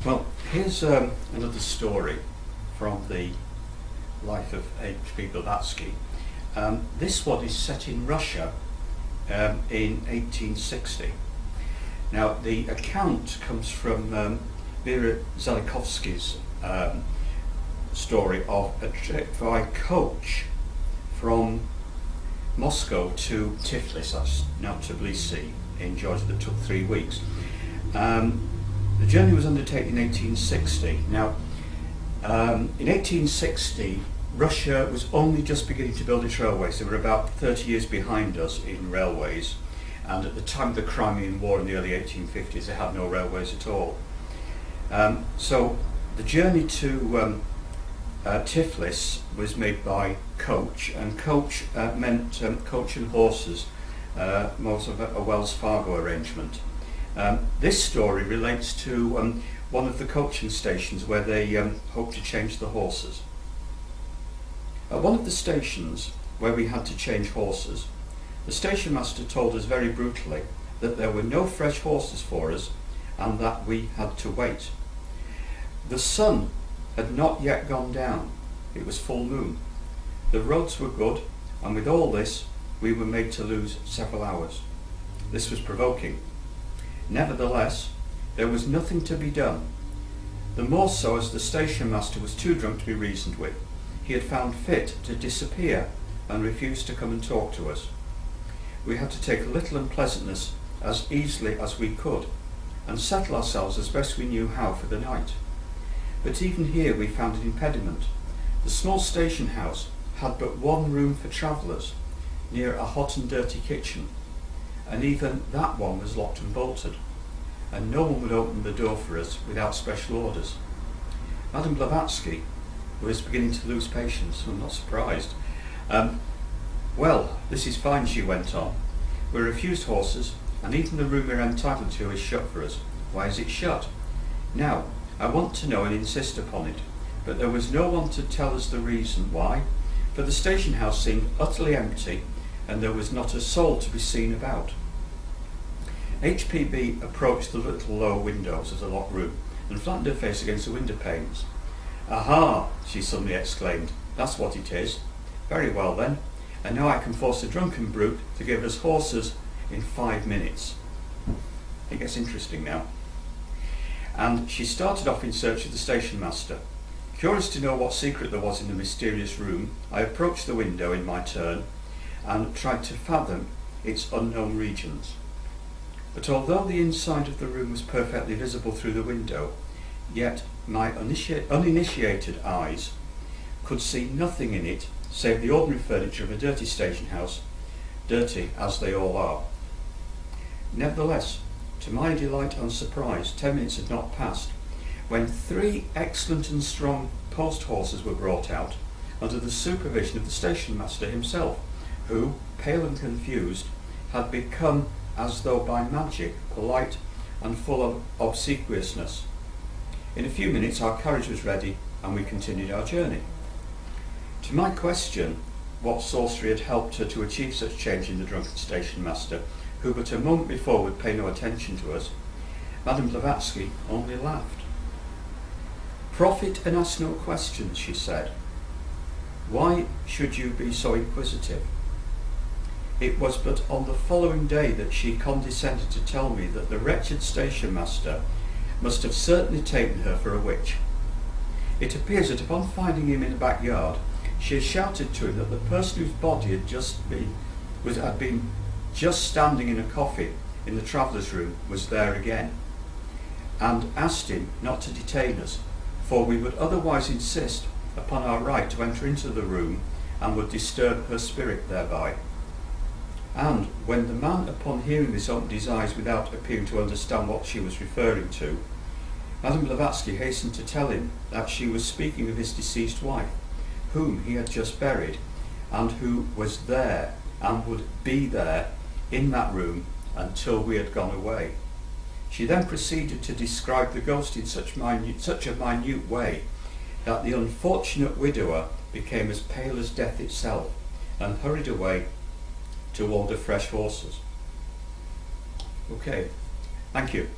Well, here's another story from the life of H P Blavatsky. This one is set in Russia in 1860. Now, the account comes from Vera Zelikovsky's story of a trip by coach from Moscow to Tiflis, that's now Tbilisi, in Georgia, that took 3 weeks. The journey was undertaken in 1860. Now, in 1860, Russia was only just beginning to build its railways. They were about 30 years behind us in railways, and at the time of the Crimean War in the early 1850s, they had no railways at all. So the journey to Tiflis was made by coach, and coach meant coach and horses, most of a Wells Fargo arrangement. This story relates to one of the coaching stations where they hoped to change the horses. At one of the stations where we had to change horses, the station master told us very brutally that there were no fresh horses for us and that we had to wait. The sun had not yet gone down. It was full moon. The roads were good, and with all this we were made to lose several hours. This was provoking. Nevertheless, there was nothing to be done, the more so as the station master was too drunk to be reasoned with. He had found fit to disappear and refused to come and talk to us. We had to take a little unpleasantness as easily as we could and settle ourselves as best we knew how for the night. But even here we found an impediment. The small station house had but one room for travellers, near a hot and dirty kitchen, and even that one was locked and bolted, and no one would open the door for us without special orders. Madame Blavatsky was beginning to lose patience. I'm not surprised. Well, this is fine, she went on. We're refused horses, and even the room we're entitled to is shut for us. Why is it shut? Now, I want to know and insist upon it, but there was no one to tell us the reason why, for the station house seemed utterly empty, and there was not a soul to be seen about. HPB approached the little low windows of the locked room and flattened her face against the window panes. "Aha!" she suddenly exclaimed. "That's what it is. Very well then, and now I can force a drunken brute to give us horses in 5 minutes. It gets interesting now." And she started off in search of the station master. Curious to know what secret there was in the mysterious room, I approached the window in my turn and tried to fathom its unknown regions. But although the inside of the room was perfectly visible through the window, yet my uninitiated eyes could see nothing in it save the ordinary furniture of a dirty station house, dirty as they all are. Nevertheless, to my delight and surprise, 10 minutes had not passed when 3 excellent and strong post horses were brought out under the supervision of the station master himself, who, pale and confused, had become, as though by magic, polite and full of obsequiousness. In a few minutes our carriage was ready and we continued our journey. To my question what sorcery had helped her to achieve such change in the drunken station master, who but a moment before would pay no attention to us, Madame Blavatsky only laughed. "Profit and ask no questions," she said. "Why should you be so inquisitive?" It was but on the following day that she condescended to tell me that the wretched station master must have certainly taken her for a witch. It appears that upon finding him in the backyard, she had shouted to him that the person whose body had been just standing in a coffin in the travellers' room was there again, and asked him not to detain us, for we would otherwise insist upon our right to enter into the room and would disturb her spirit thereby. And when the man, upon hearing this, opened his eyes without appearing to understand what she was referring to, Madame Blavatsky hastened to tell him that she was speaking of his deceased wife, whom he had just buried, and who was there and would be there in that room until we had gone away. She then proceeded to describe the ghost in such a minute way that the unfortunate widower became as pale as death itself and hurried away to order fresh horses. Okay, thank you.